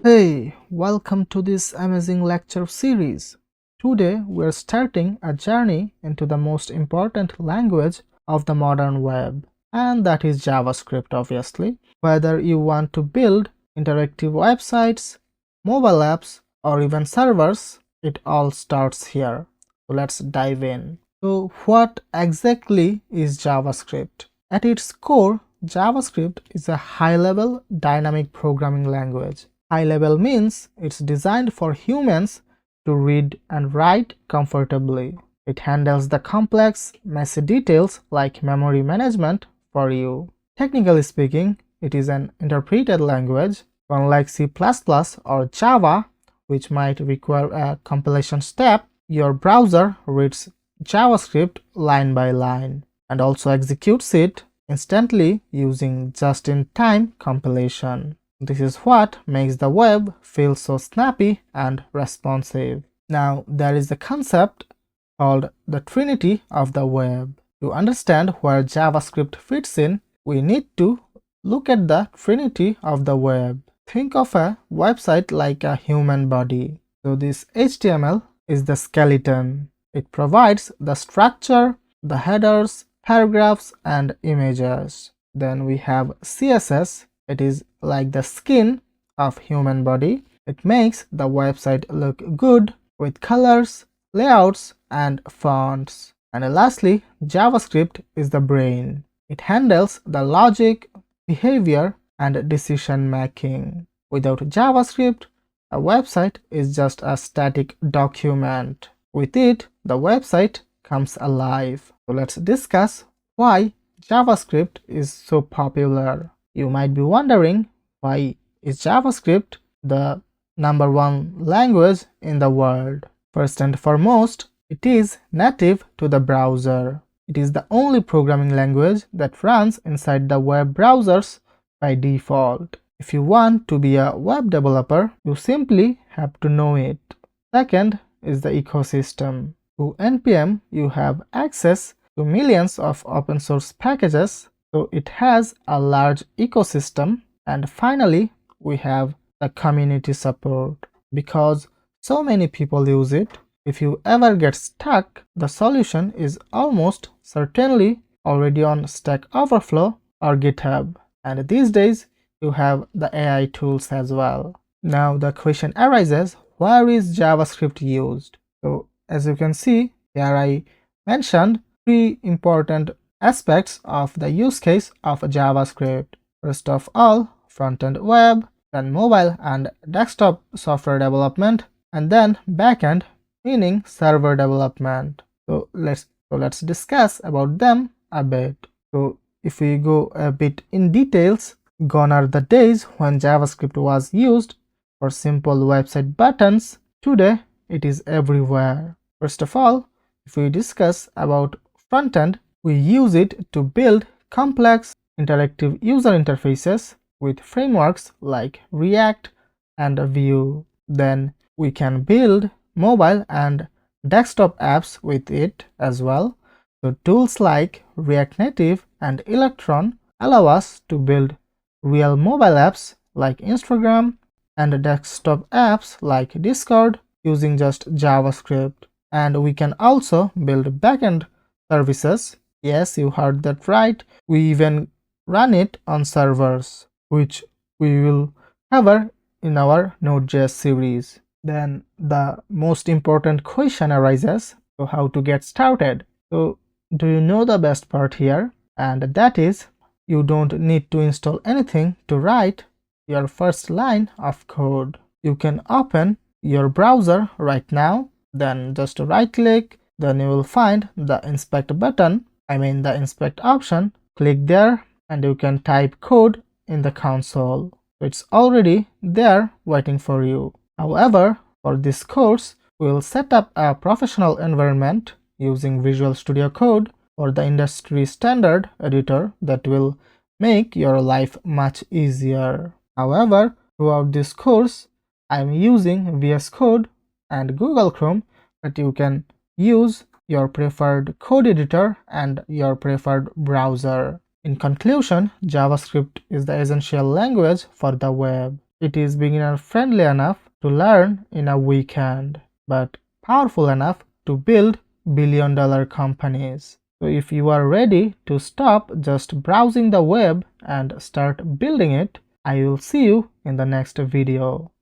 Hey, welcome to this amazing lecture series. Today we're starting a journey into the most important language of the modern web, and that is JavaScript, obviously. Whether you want to build interactive websites, mobile apps, or even servers, it all starts here. So let's dive in. So, what exactly is JavaScript? At its core, JavaScript is a high-level dynamic programming language. High level means it's designed for humans to read and write comfortably. It handles the complex, messy details like memory management for you. Technically speaking, it is an interpreted language, unlike C++ or Java, which might require a compilation step. Your browser reads JavaScript line by line and also executes it instantly using just-in-time compilation. This is what makes the web feel so snappy and responsive. Now, there is a concept called the Trinity of the web. To understand where JavaScript fits in, we need to look at the Trinity of the web. Think of a website like a human body. So this HTML is the skeleton. It provides the structure, the headers, paragraphs, and images. Then we have CSS. It is like the skin of human body. It makes the website look good with colors, layouts, and fonts. And lastly, JavaScript is the brain. It handles the logic, behavior, and decision making. Without JavaScript, a website is just a static document. With it, the website comes alive. So let's discuss why JavaScript is so popular. You might be wondering, why is JavaScript the #1 language in the world? First and foremost, it is native to the browser. It is the only programming language that runs inside the web browsers by default. If you want to be a web developer, you simply have to know it. Second is the ecosystem. Through NPM, you have access to millions of open source packages, so it has a large ecosystem. And finally, we have the community support. Because so many people use it, if you ever get stuck, the solution is almost certainly already on Stack Overflow or GitHub. And these days, you have the AI tools as well. Now the question arises, where is JavaScript used? So as you can see, here I mentioned 3 important aspects of the use case of JavaScript. First of all, front-end web, then mobile and desktop software development, and then backend, meaning server development. So let's discuss about them a bit. So if we go a bit in details, gone are the days when JavaScript was used for simple website buttons. Today, it is everywhere. First of all, if we discuss about front-end, we use it to build complex interactive user interfaces with frameworks like React and Vue. Then we can build mobile and desktop apps with it as well. So tools like React Native and Electron allow us to build real mobile apps like Instagram and desktop apps like Discord using just JavaScript. And we can also build backend services. Yes, you heard that right. We even run it on servers, which we will cover in our Node.js series. Then the most important question arises, so how to get started? So do you know the best part here? And that is, you don't need to install anything to write your first line of code. You can open your browser right now, then just right click, then you will find the inspect button, the inspect option. Click there and you can type code in the console. It's already there waiting for you. However, for this course, we will set up a professional environment using Visual Studio Code or the industry standard editor that will make your life much easier. However, throughout this course, I am using VS Code and Google Chrome, but you can use your preferred code editor and your preferred browser. In conclusion, JavaScript is the essential language for the web. It is beginner friendly enough to learn in a weekend, but powerful enough to build billion-dollar companies. So if you are ready to stop just browsing the web and start building it, I will see you in the next video.